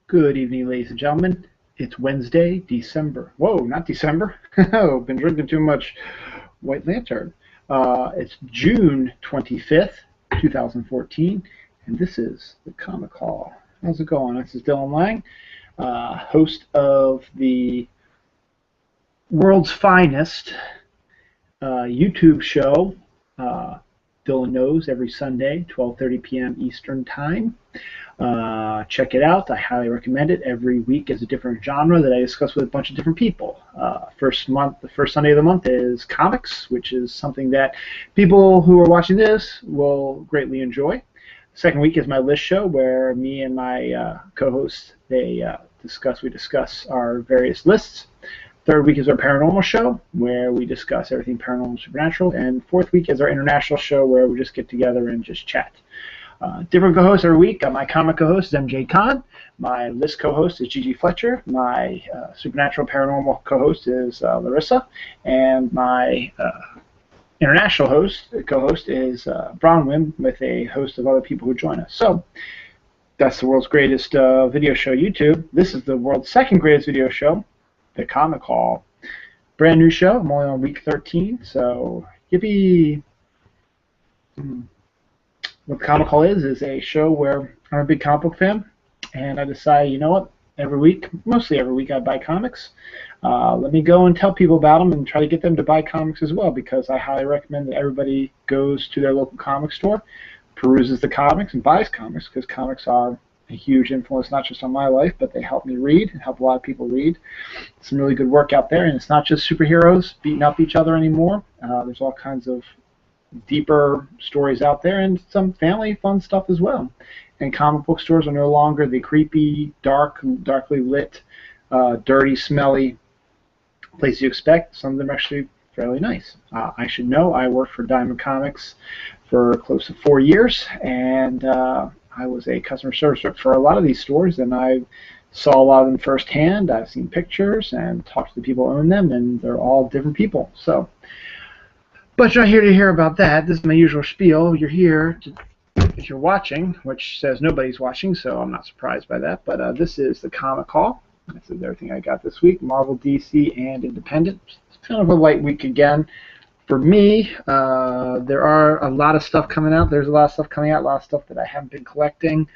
Good evening, ladies and gentlemen. It's Wednesday, December. Whoa, not December. Oh, been drinking too much White Lantern. It's June 25th, 2014, and this is the Comic Call. How's it going? This is Dylan Lang, host of the world's finest YouTube show, Dylan Knows, every Sunday, 12:30 p.m. Eastern Time. Check it out. I highly recommend it. Every week is a different genre that I discuss with a bunch of different people. The first Sunday of the month is comics, which is something that people who are watching this will greatly enjoy. The second week is my list show, where me and my co-hosts we discuss our various lists. Third week is our paranormal show, where we discuss everything paranormal and supernatural. And fourth week is our international show, where we just get together and just chat. Different co-hosts every week. My comic co-host is MJ Con. My list co-host is Gigi Fletcher. My supernatural paranormal co-host is Larissa. And my international co-host is Bronwyn, with a host of other people who join us. So that's the world's greatest video show, YouTube. This is the world's second greatest video show, the Comic Hall. Brand new show. I'm only on week 13, so yippee. What the Comic Hall is a show where I'm a big comic book fan, and I decide, you know what, mostly every week I buy comics. Let me go and tell people about them and try to get them to buy comics as well, because I highly recommend that everybody goes to their local comic store, peruses the comics, and buys comics, because comics are a huge influence not just on my life, but they help me read and help a lot of people read. Some really good work out there, and it's not just superheroes beating up each other anymore. There's all kinds of deeper stories out there, and some family fun stuff as well. And comic book stores are no longer the creepy, darkly lit, dirty, smelly place you expect. Some of them are actually fairly nice. I should know, I worked for Diamond Comics for close to 4 years, and I was a customer service rep for a lot of these stores, and I saw a lot of them firsthand. I've seen pictures and talked to the people who own them, and they're all different people. So, but you're not here to hear about that. This is my usual spiel. You're here if you're watching, which says nobody's watching, so I'm not surprised by that. But this is the Comic Call. This is everything I got this week: Marvel, DC, and Independent. It's kind of a light week again for me. There are a lot of stuff coming out. There's a lot of stuff coming out, a lot of stuff that I haven't been collecting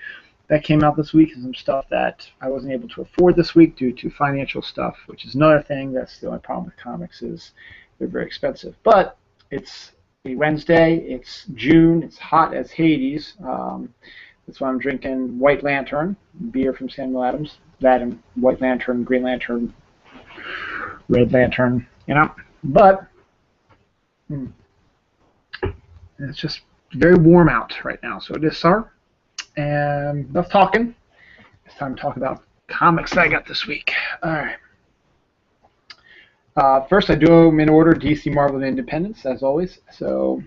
that came out this week, and some stuff that I wasn't able to afford this week due to financial stuff, which is another thing. That's the only problem with comics, is they're very expensive. But it's a Wednesday, it's June, it's hot as Hades. That's why I'm drinking White Lantern, beer from Samuel Adams. That and White Lantern, Green Lantern, Red Lantern, you know. But it's just very warm out right now, so it is summer. And enough talking. It's time to talk about comics that I got this week. All right. First, I do them in order: DC, Marvel, and Independence, as always. So,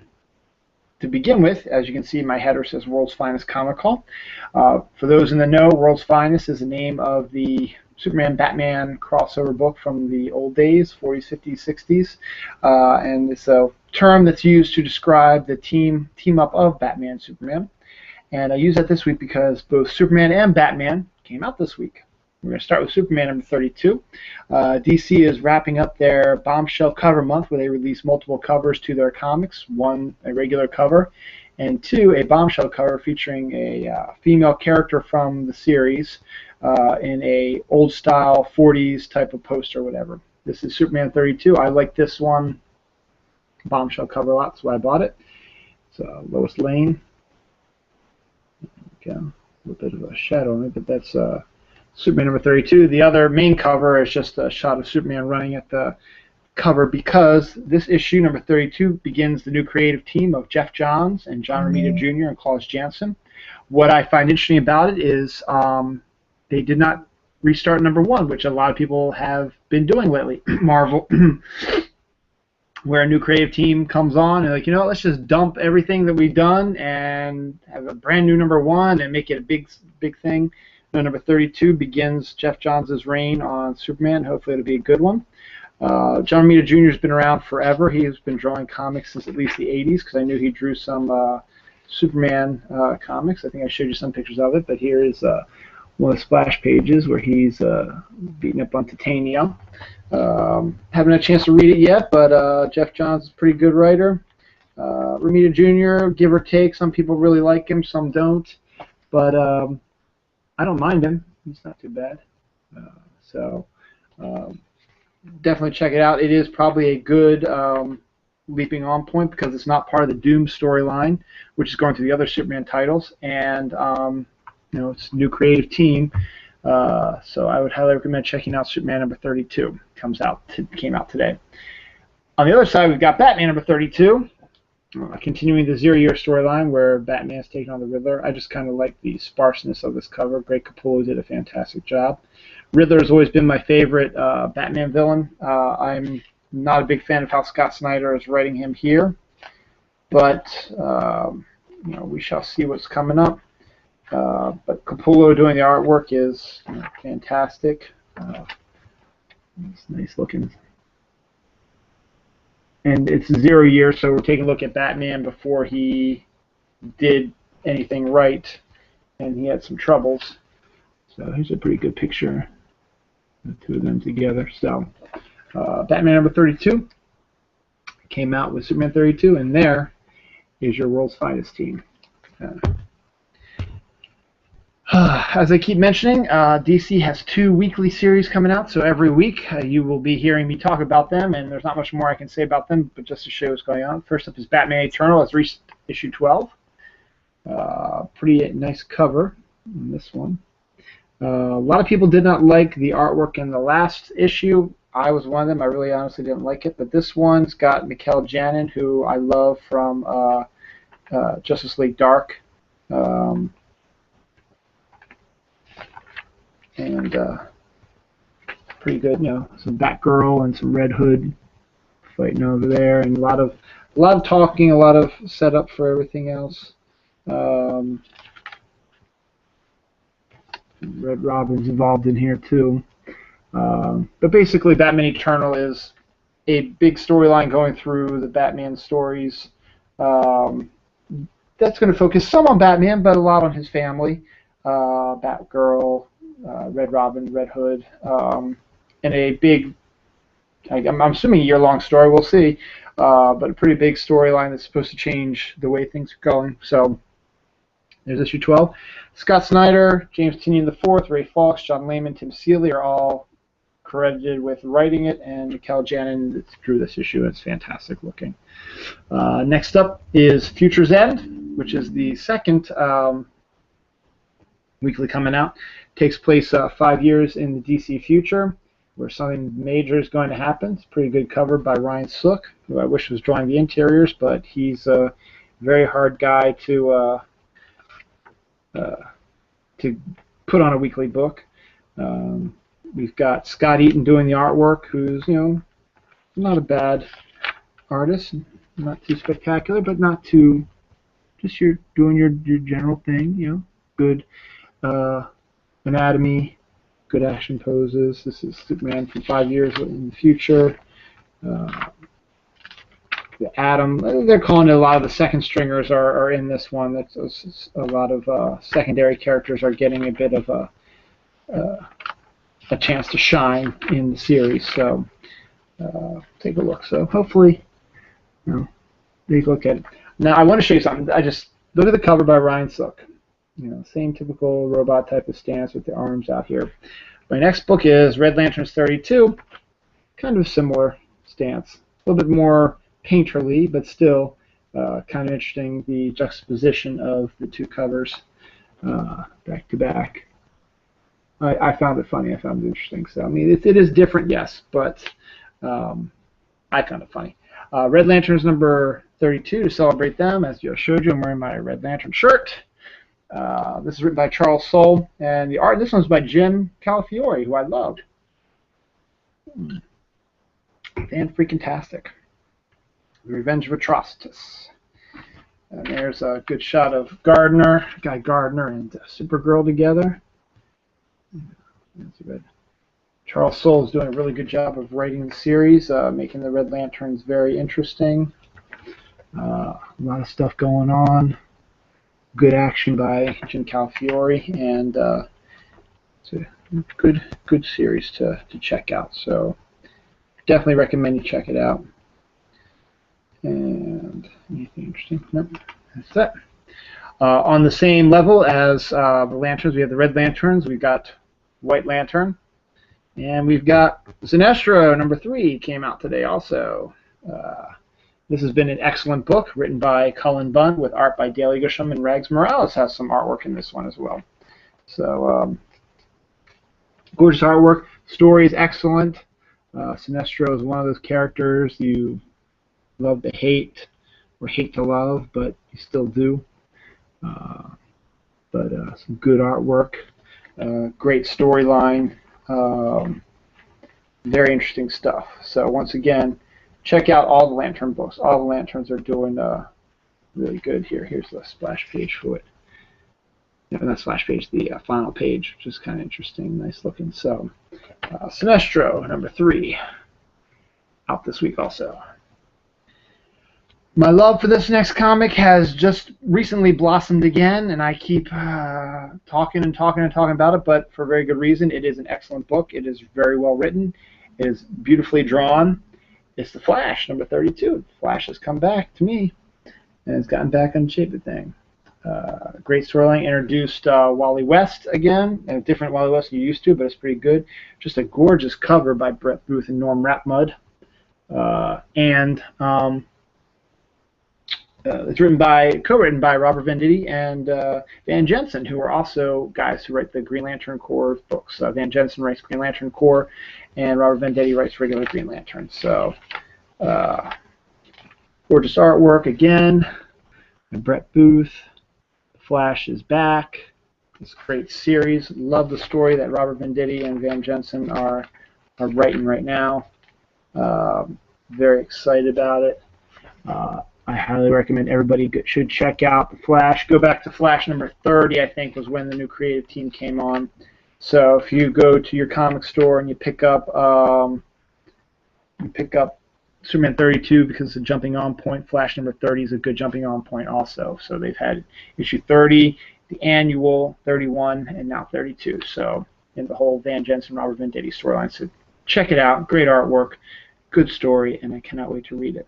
to begin with, as you can see, my header says World's Finest Comic Hall. For those in the know, World's Finest is the name of the Superman-Batman crossover book from the old days, 40s, 50s, 60s. And it's a term that's used to describe the team-up of Batman and Superman. And I use that this week because both Superman and Batman came out this week. We're going to start with Superman number 32. DC is wrapping up their bombshell cover month, where they release multiple covers to their comics. One, a regular cover, and two, a bombshell cover featuring a female character from the series in a old-style 40s type of poster or whatever. This is Superman 32. I like this one bombshell cover a lot, so I bought it. It's Lois Lane. Okay, a little bit of a shadow on it, but that's Superman number 32. The other main cover is just a shot of Superman running at the cover, because this issue, number 32, begins the new creative team of Jeff Johns and John Romita Jr. and Klaus Janson. What I find interesting about it is they did not restart number 1, which a lot of people have been doing lately. Marvel, where a new creative team comes on and like, you know, let's just dump everything that we've done and have a brand new number 1 and make it a big thing. Number 32 begins Jeff Johns' reign on Superman. Hopefully it'll be a good one. John Romita Jr. has been around forever. He's been drawing comics since at least the 80s, because I knew he drew some Superman comics. I think I showed you some pictures of it, but here is one of the splash pages where he's beating up on Titania. Haven't had a chance to read it yet, but Jeff Johns is a pretty good writer. Romita Jr., give or take, some people really like him, some don't. But I don't mind him. He's not too bad. So definitely check it out. It is probably a good leaping on point because it's not part of the Doom storyline, which is going through the other Superman titles, and it's a new creative team. So I would highly recommend checking out Superman number 32. Came out today. On the other side, we've got Batman number 32. Continuing the 0 Year storyline where Batman's taking on the Riddler. I just kind of like the sparseness of this cover. Greg Capullo did a fantastic job. Riddler has always been my favorite Batman villain. I'm not a big fan of how Scott Snyder is writing him here, but we shall see what's coming up. But Capullo doing the artwork is fantastic. It's nice looking. And it's 0 Year, so we're taking a look at Batman before he did anything right, and he had some troubles. So here's a pretty good picture, the two of them together. So Batman number 32 came out with Superman 32, and there is your world's finest team. As I keep mentioning, DC has 2 weekly series coming out, so every week you will be hearing me talk about them, and there's not much more I can say about them, but just to show what's going on. First up is Batman Eternal. It's reached issue 12. Pretty nice cover on this one. A lot of people did not like the artwork in the last issue. I was one of them. I really honestly didn't like it, but this one's got Mikel Janin, who I love from Justice League Dark. And pretty good, some Batgirl and some Red Hood fighting over there, and a lot of talking, a lot of setup for everything else. Red Robin's involved in here too, but basically, Batman Eternal is a big storyline going through the Batman stories. That's going to focus some on Batman, but a lot on his family, Batgirl, Red Robin, Red Hood, and a big, I'm assuming a year-long story, we'll see, but a pretty big storyline that's supposed to change the way things are going. So there's issue 12. Scott Snyder, James Tynion IV, Ray Fawkes, John Layman, Tim Seeley are all credited with writing it, and Mikel Janin drew this issue. It's fantastic looking. Next up is Future's End, which is the second weekly coming out. Takes place 5 years in the DC future, where something major is going to happen. It's a pretty good cover by Ryan Sook, who I wish was drawing the interiors, but he's a very hard guy to put on a weekly book. We've got Scott Eaton doing the artwork, who's not a bad artist, not too spectacular, but not too just doing your general thing. Good anatomy, good action poses. This is Superman from 5 years in the future. The Atom, they're calling it, a lot of the second stringers are in this one. That's a lot of secondary characters are getting a bit of a chance to shine in the series. So take a look. So hopefully, take a look at it. Now I want to show you something. I just look at the cover by Ryan Sook. Same typical robot type of stance with the arms out here. My next book is Red Lanterns 32. Kind of similar stance. A little bit more painterly, but still kind of interesting, the juxtaposition of the two covers back to back. I found it funny. I found it interesting. So, I mean, it is different, yes, but I found it funny. Red Lanterns number 32, to celebrate them, as I showed you, I'm wearing my Red Lantern shirt. This is written by Charles Soule, and the art. This one's by Jim Calafiore, who I loved. Fan-freaking-tastic. The Revenge of Atrocitus. And there's a good shot of Guy Gardner and Supergirl together. That's good. Charles Soule is doing a really good job of writing the series, making the Red Lanterns very interesting. A lot of stuff going on. Good action by Jim Calafiore, and It's a good series to check out. So definitely recommend you check it out. And anything interesting? Nope. That's it. On the same level as the lanterns, we have the Red Lanterns. We've got White Lantern. And we've got Sinestro #3 came out today also. This has been an excellent book written by Cullen Bunn with art by Dale Eaglesham, and Rags Morales has some artwork in this one as well. So gorgeous artwork. Story is excellent. Sinestro is one of those characters you love to hate or hate to love, but you still do. Some good artwork, great storyline, very interesting stuff. So once again, check out all the Lantern books. All the Lanterns are doing really good here. Here's the splash page for it. No, not splash page, the final page, which is kind of interesting, nice looking. So Sinestro #3 out this week also. My love for this next comic has just recently blossomed again, and I keep talking about it, but for very good reason. It is an excellent book. It is very well written. It is beautifully drawn. It's The Flash, #32. Flash has come back to me, and it's gotten back on shape of thing. Great storyline. Introduced Wally West again, and a different Wally West than you used to, but it's pretty good. Just a gorgeous cover by Brett Booth and Norm Rapmud. It's co-written by Robert Venditti and Van Jensen, who are also guys who write the Green Lantern Corps books. Van Jensen writes Green Lantern Corps, and Robert Venditti writes regular Green Lantern. So, gorgeous artwork again. And Brett Booth. The Flash is back. It's a great series. Love the story that Robert Venditti and Van Jensen are writing right now. Very excited about it. I highly recommend everybody should check out The Flash. Go back to Flash #30, I think, was when the new creative team came on. So if you go to your comic store and you pick up Superman 32 because it's a jumping on point, Flash #30 is a good jumping on point also. So they've had issue 30, the annual, 31, and now 32. So in the whole Van Jensen, Robert Venditti storyline. So check it out. Great artwork, good story, and I cannot wait to read it.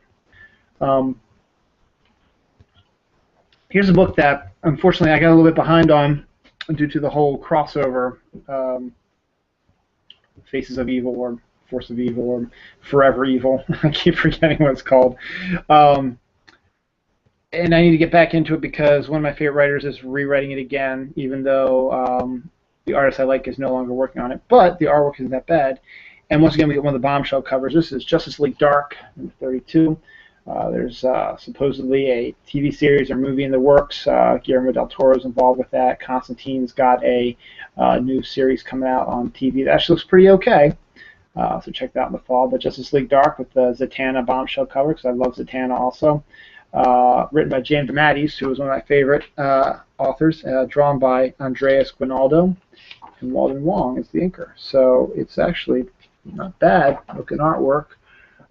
Here's a book that, unfortunately, I got a little bit behind on due to the whole crossover, Faces of Evil or Force of Evil or Forever Evil. I keep forgetting what it's called. And I need to get back into it because one of my favorite writers is rewriting it again, even though the artist I like is no longer working on it. But the artwork isn't that bad. And once again, we get one of the bombshell covers. This is Justice League Dark, #32. There's supposedly a TV series or movie in the works. Guillermo del Toro is involved with that. Constantine's got a new series coming out on TV that actually looks pretty okay. So check that out in the fall. But Justice League Dark with the Zatanna bombshell cover, because I love Zatanna also. Written by James Mattis, who is one of my favorite authors. Drawn by Andreas Guinaldo. And Walden Wong is the inker. So it's actually not bad looking artwork.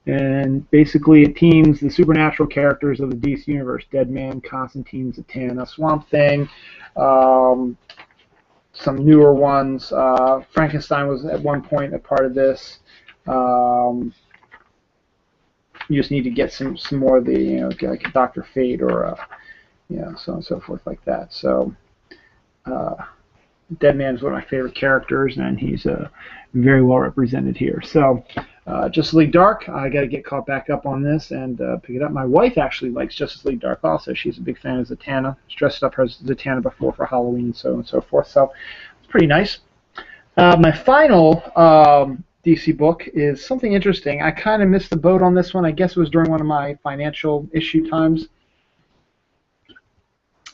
And basically it teams the supernatural characters of the DC Universe. Deadman, Constantine, Zatanna, Swamp Thing, some newer ones. Frankenstein was at one point a part of this. You just need to get some more of the, like a Dr. Fate or, so on and so forth like that. So Deadman is one of my favorite characters, and he's very well represented here. So Justice League Dark, I got to get caught back up on this and pick it up. My wife actually likes Justice League Dark also. She's a big fan of Zatanna. She's dressed up as Zatanna before for Halloween and so on and so forth. So it's pretty nice. My final DC book is something interesting. I kind of missed the boat on this one. I guess it was during one of my financial issue times.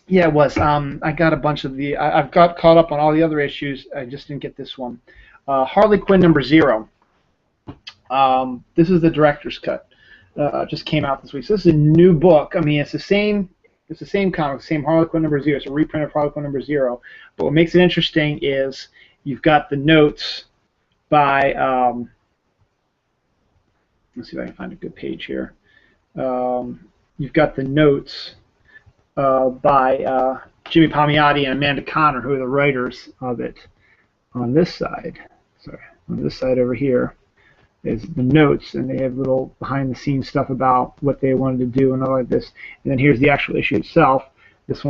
Yeah, it was. I got a bunch of I've got caught up on all the other issues. I just didn't get this one. Harley Quinn #0. This is the director's cut. Just came out this week. So this is a new book. I mean, it's the same comic, same Harley Quinn #0. It's a reprint of Harley Quinn #0. But what makes it interesting is you've got the notes by. Let's see if I can find a good page here. You've got the notes by Jimmy Palmiotti and Amanda Connor, who are the writers of it. on this side, sorry, on this side over here, is the notes, and they have little behind-the-scenes stuff about what they wanted to do and all like this. And then here's the actual issue itself. This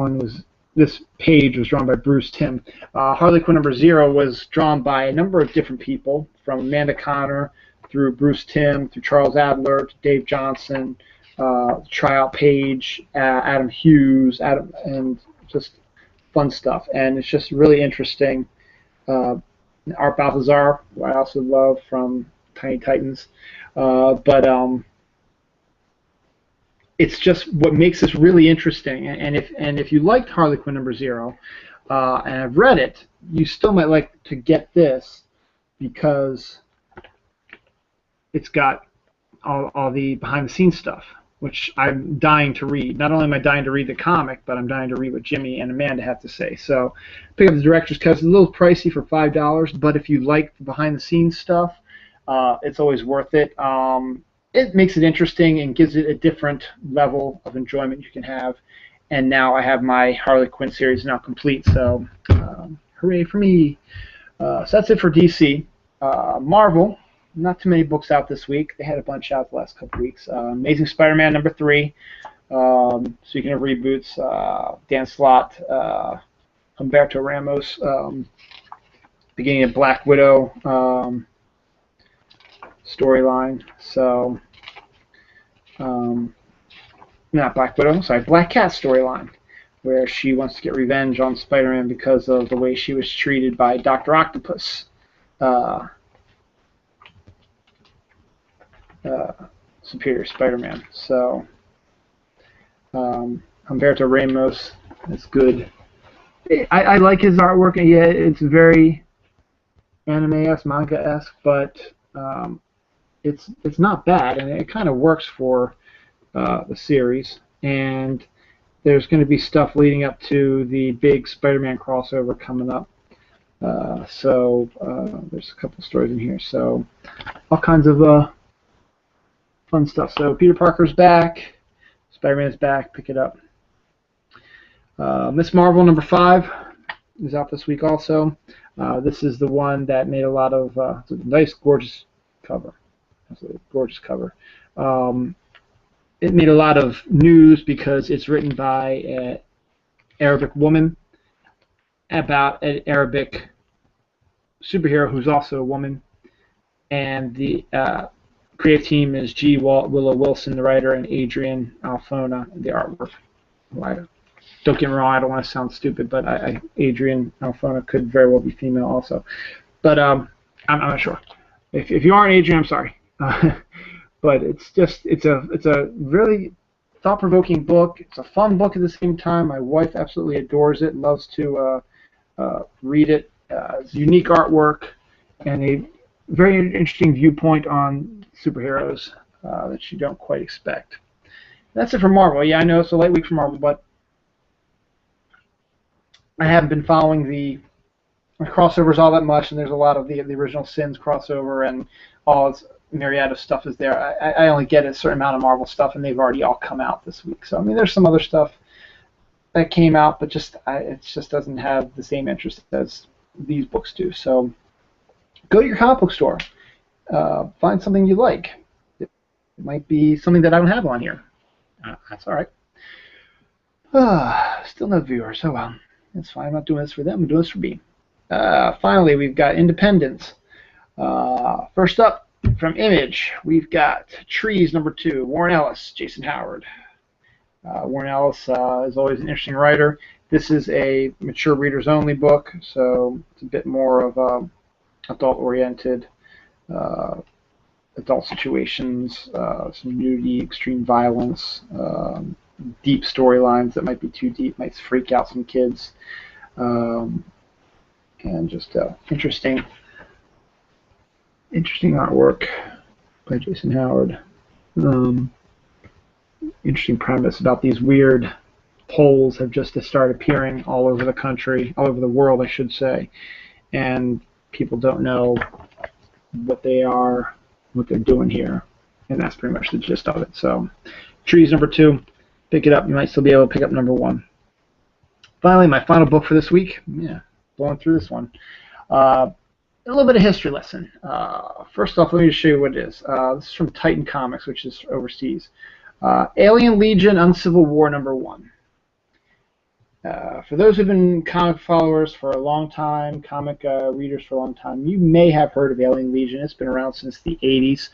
page was drawn by Bruce Timm. Harley Quinn #0 was drawn by a number of different people, from Amanda Conner through Bruce Timm, through Charles Adler, to Dave Johnson, tryout page, Adam Hughes, and just fun stuff. And it's just really interesting. Art Balthazar, who I also love from Tiny Titans, but it's just what makes this really interesting. And if you liked Harley Quinn #0, and I've read it, you still might like to get this because it's got all the behind-the-scenes stuff, which I'm dying to read. Not only am I dying to read the comic, but I'm dying to read what Jimmy and Amanda have to say. So pick up the director's cut. It's a little pricey for $5, but if you like the behind-the-scenes stuff, it's always worth it. It makes it interesting and gives it a different level of enjoyment you can have. And now I have my Harley Quinn series now complete, so hooray for me. So that's it for DC. Marvel, not too many books out this week. They had a bunch out the last couple weeks. Amazing Spider-Man #3. Speaking of reboots, Dan Slott, Humberto Ramos, beginning of Black Widow storyline. So, not Black Widow, sorry, Black Cat storyline, where she wants to get revenge on Spider-Man because of the way she was treated by Dr. Octopus. Superior Spider-Man. So, Humberto Ramos is good. I like his artwork, and yeah, it's very anime-esque, manga-esque, but it's not bad, and it kind of works for the series. And there's going to be stuff leading up to the big Spider-Man crossover coming up. So there's a couple stories in here. So all kinds of fun stuff. So Peter Parker's back. Spider-Man's back. Pick it up. Miss Marvel #5 is out this week also. This is the one that made a lot of it's a nice, gorgeous cover. Absolutely gorgeous cover. It made a lot of news because it's written by an Arabic woman about an Arabic superhero who's also a woman, and the creative team is G. Willow Wilson, the writer, and Adrian Alfona, the artwork. Don't get me wrong, I don't want to sound stupid, but Adrian Alfona could very well be female also. But I'm not sure. If you aren't Adrian, I'm sorry. But it's a really thought-provoking book. It's a fun book at the same time. My wife absolutely adores it, loves to read it. It's unique artwork and a very interesting viewpoint on superheroes that you don't quite expect. That's it for Marvel. Yeah, I know it's a light week for Marvel, but I haven't been following the crossovers all that much, and there's a lot of the original Sins crossover and all its myriad of stuff is there. I only get a certain amount of Marvel stuff, and they've already all come out this week. So I mean, there's some other stuff that came out, but it just doesn't have the same interest as these books do. So go to your comic book store, find something you like. It might be something that I don't have on here. That's all right. Still no viewers. Oh well, it's fine. I'm not doing this for them. I'm doing this for me. Finally, we've got Independence. First up, from Image, we've got Trees #2, Warren Ellis, Jason Howard. Warren Ellis is always an interesting writer. This is a mature readers only book, so it's a bit more of adult-oriented, adult situations, some nudity, extreme violence, deep storylines that might be too deep, might freak out some kids, and just interesting artwork by Jason Howard. Interesting premise about these weird poles have just started appearing all over the country, all over the world, I should say, and people don't know what they are, what they're doing here, and that's pretty much the gist of it. So, Trees #2, pick it up. You might still be able to pick up #1. Finally, my final book for this week. Yeah, blowing through this one. a little bit of history lesson. First off, let me just show you what it is. This is from Titan Comics, which is overseas. Alien Legion Uncivil War #1. For those who've been comic followers for a long time, comic readers for a long time, you may have heard of Alien Legion. It's been around since the 80s.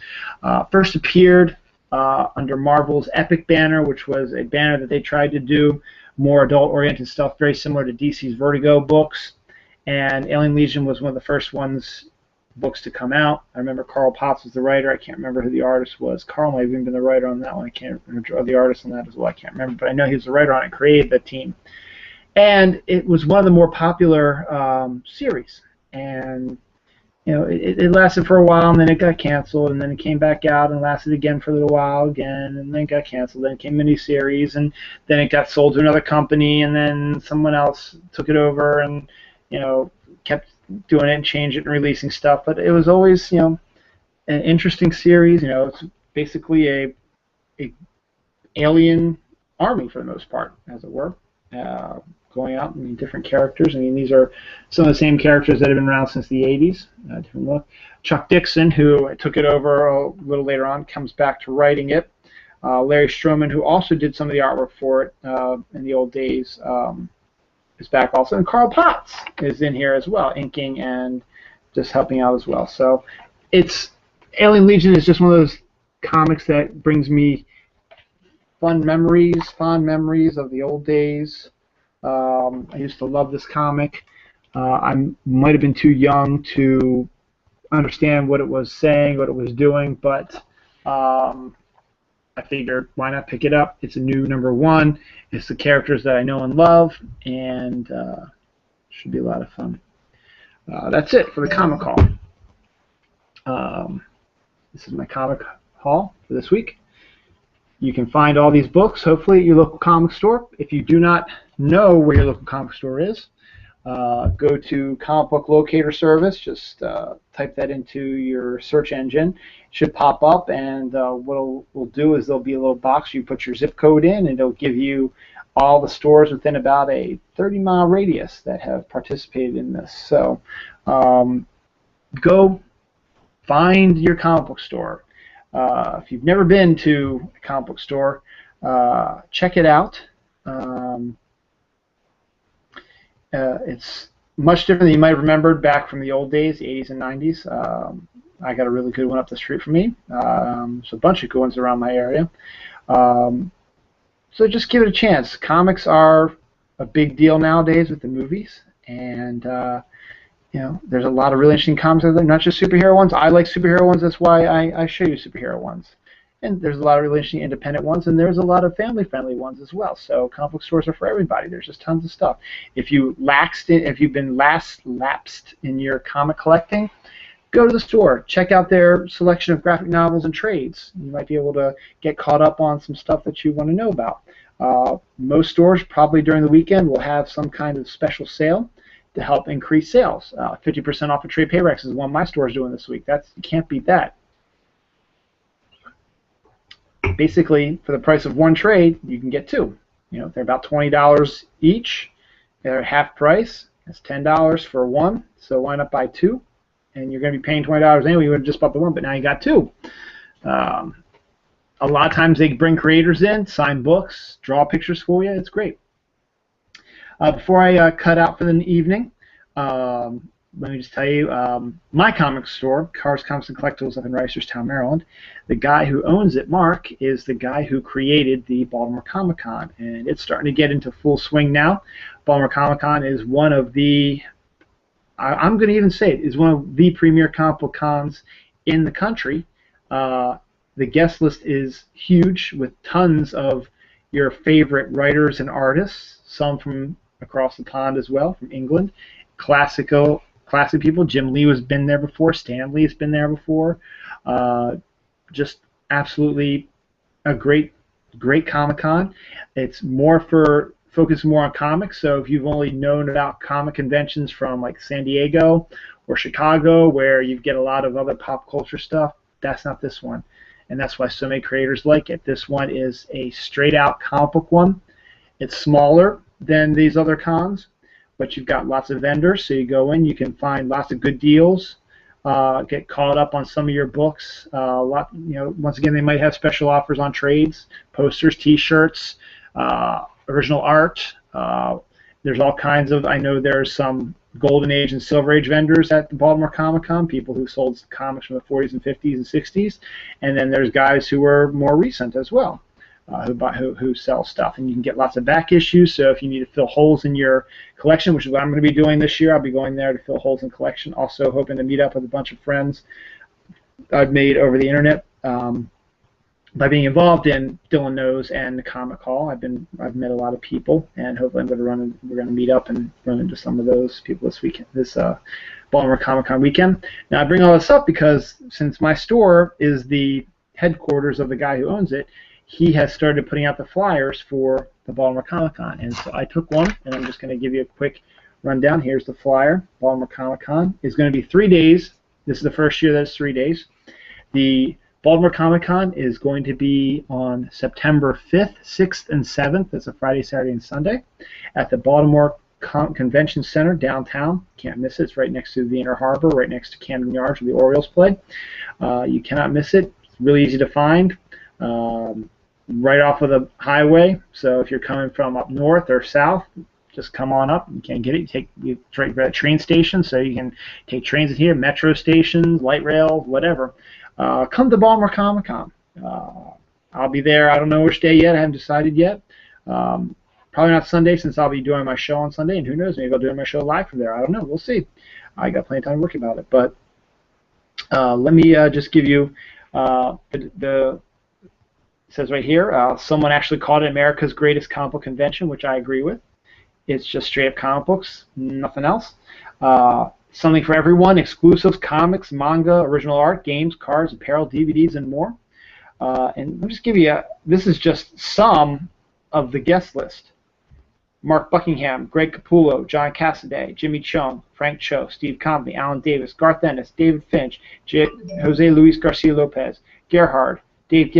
First appeared under Marvel's Epic banner, which was a banner that they tried to do more adult-oriented stuff, very similar to DC's Vertigo books. And Alien Legion was one of the first books to come out. I remember Carl Potts was the writer. I can't remember who the artist was. Carl might have even been the writer on that one. I can't remember the artist on that as well. I can't remember, but I know he was the writer on it and created the team. And it was one of the more popular series. And it lasted for a while, and then it got canceled, and then it came back out and lasted again for a little while again, and then it got canceled. Then it came miniseries, and then it got sold to another company, and then someone else took it over and kept doing it and changing it and releasing stuff. But it was always an interesting series. It's basically a alien army for the most part, as it were. Going out and different characters. I mean, these are some of the same characters that have been around since the 80s. Different look. Chuck Dixon, who took it over a little later on, comes back to writing it. Larry Stroman, who also did some of the artwork for it in the old days, is back also. And Carl Potts is in here as well, inking and just helping out as well. So Alien Legion is just one of those comics that brings me fond memories of the old days. I used to love this comic. I might have been too young to understand what it was saying, what it was doing, but I figured, why not pick it up? It's a new #1. It's the characters that I know and love, and should be a lot of fun. That's it for the comic haul. This is my comic haul for this week. You can find all these books, hopefully, at your local comic store. If you do not know where your local comic store is, go to Comic Book Locator Service. Just type that into your search engine. It should pop up, and what we'll do is there'll be a little box. You put your zip code in, and it'll give you all the stores within about a 30-mile radius that have participated in this. So go find your comic book store. If you've never been to a comic book store, check it out. It's much different than you might have remembered back from the old days, the 80s and 90s. I got a really good one up the street from me. There's a bunch of good ones around my area. So just give it a chance. Comics are a big deal nowadays with the movies, and there's a lot of really interesting comics out there, not just superhero ones. I like superhero ones. That's why I show you superhero ones. And there's a lot of really interesting independent ones, and there's a lot of family-friendly ones as well. So comic book stores are for everybody. There's just tons of stuff. If you've been lapsed in your comic collecting, go to the store. Check out their selection of graphic novels and trades. You might be able to get caught up on some stuff that you want to know about. Most stores, probably during the weekend, will have some kind of special sale to help increase sales. 50% off of trade paybacks is one my store is doing this week. You can't beat that. Basically, for the price of one trade, you can get two. They're about $20 each. They're half price. That's $10 for one. So why not buy two? And you're going to be paying $20 anyway. You would have just bought the one, but now you got two. A lot of times they bring creators in, sign books, draw pictures for you. It's great. Before I cut out for the evening, let me just tell you, my comic store, Cars, Comics, and Collectibles up in Reisterstown, Maryland, the guy who owns it, Mark, is the guy who created the Baltimore Con, and it's starting to get into full swing now. Baltimore Con is one of the, I'm going to even say it, is one of the premier comic book cons in the country. The guest list is huge with tons of your favorite writers and artists, some from across the pond as well, from England. Classic people. Jim Lee has been there before. Stan Lee has been there before. Just absolutely a great Comic-Con. It's focused more on comics. So if you've only known about comic conventions from like San Diego or Chicago, where you get a lot of other pop culture stuff, that's not this one. And that's why so many creators like it. This one is a straight-out comic book one. It's smaller than these other cons, but you've got lots of vendors, so you go in, you can find lots of good deals, get caught up on some of your books. Once again, they might have special offers on trades, posters, T-shirts, original art. There's all kinds of. I know there's some Golden Age and Silver Age vendors at the Baltimore Con, people who sold comics from the 40s and 50s and 60s, and then there's guys who are more recent as well. Who sell stuff, and you can get lots of back issues. So if you need to fill holes in your collection, which is what I'm going to be doing this year, I'll be going there to fill holes in collection. Also hoping to meet up with a bunch of friends I've made over the internet by being involved in Dylan Knows and the Comic Hall. I've met a lot of people, and hopefully we're going to meet up and run into some of those people this weekend, this Baltimore Comic-Con weekend. Now I bring all this up because since my store is the headquarters of the guy who owns it, he has started putting out the flyers for the Baltimore Comic-Con, and so I took one, and I'm just going to give you a quick rundown. Here's the flyer. Baltimore Comic-Con is going to be 3 days. This is the first year that it's 3 days. The Baltimore Comic-Con is going to be on September 5th, 6th, and 7th. That's a Friday, Saturday, and Sunday at the Baltimore Convention Center downtown. Can't miss it. It's right next to the Inner Harbor, right next to Camden Yards where the Orioles play. You cannot miss it. It's really easy to find. Right off of the highway, so if you're coming from up north or south, just come on up. You can't get it. You right at a train station, so you can take trains in here, metro stations, light rail, whatever. Come to Baltimore Comic-Con. I'll be there. I don't know which day yet. I haven't decided yet. Probably not Sunday, since I'll be doing my show on Sunday, and who knows, maybe I'll do my show live from there. I don't know. We'll see. I got plenty of time to work about it. But let me just give you the it says right here, someone actually called it America's greatest comic book convention, which I agree with. It's just straight up comic books, nothing else. Something for everyone, exclusives, comics, manga, original art, games, cards, apparel, DVDs, and more. And let me just give you this is just some of the guest list. Mark Buckingham, Greg Capullo, John Cassaday, Jimmy Chung, Frank Cho, Steve Conley, Alan Davis, Garth Ennis, David Finch, Jose Luis Garcia Lopez, Gerhard, Dave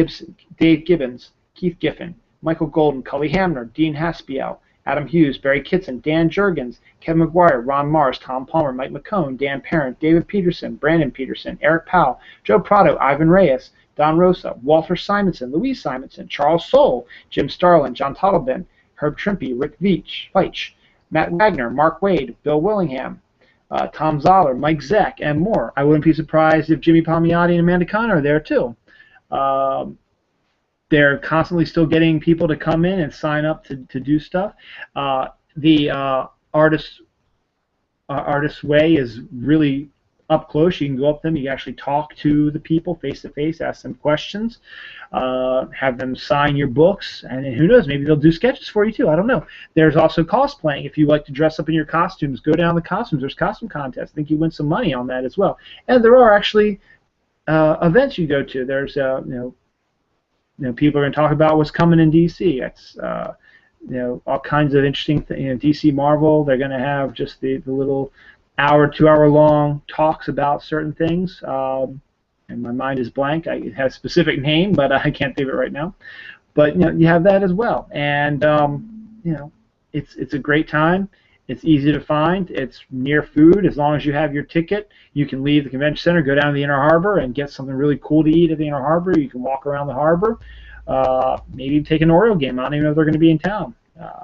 Gibbons, Keith Giffen, Michael Golden, Cully Hamner, Dean Haspiel, Adam Hughes, Barry Kitson, Dan Jurgens, Kevin McGuire, Ron Mars, Tom Palmer, Mike McCone, Dan Parent, David Peterson, Brandon Peterson, Eric Powell, Joe Prado, Ivan Reyes, Don Rosa, Walter Simonson, Louise Simonson, Charles Soule, Jim Starlin, John Tottleben, Herb Trimpe, Rick Veitch, Matt Wagner, Mark Wade, Bill Willingham, Tom Zoller, Mike Zeck, and more. I wouldn't be surprised if Jimmy Palmiotti and Amanda Connor are there too. They're constantly still getting people to come in and sign up to do stuff. The Artist's Way is really up close. You can go up to them. You can actually talk to the people face to face, ask them questions, have them sign your books, and who knows, maybe they'll do sketches for you too. I don't know. There's also cosplaying. If you like to dress up in your costumes, go down the costumes. There's costume contests. I think you win some money on that as well. And there are actually events you go to. There's people are going to talk about what's coming in DC. It's all kinds of interesting things. DC Marvel. They're going to have just the little hour, 2 hour long talks about certain things. And my mind is blank. It has a specific name, but I can't think of it right now. But you have that as well, and it's a great time. It's easy to find. It's near food. As long as you have your ticket, you can leave the convention center, go down to the Inner Harbor, and get something really cool to eat at the Inner Harbor. You can walk around the harbor. Maybe take an Oriole game. I don't even know if they're going to be in town.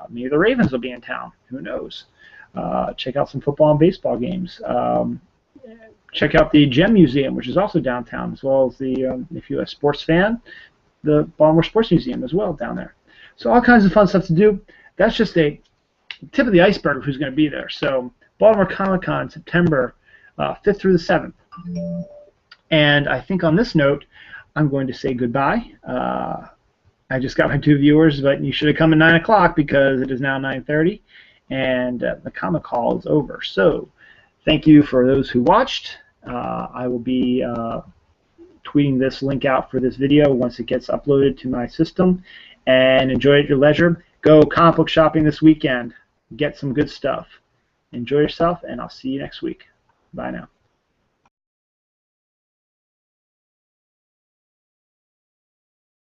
Maybe the Ravens will be in town. Who knows? Check out some football and baseball games. Check out the Gem Museum, which is also downtown, as well as the, if you're a sports fan, the Baltimore Sports Museum as well down there. So all kinds of fun stuff to do. That's just a tip of the iceberg of who's going to be there. So Baltimore Comic-Con, September 5th through the 7th. And I think on this note, I'm going to say goodbye. I just got my 2 viewers, but you should have come at 9 o'clock because it is now 9:30, and the Comic Hall is over. So thank you for those who watched. I will be tweeting this link out for this video once it gets uploaded to my system. And enjoy it at your leisure. Go comic book shopping this weekend. Get some good stuff. Enjoy yourself, and I'll see you next week. Bye now.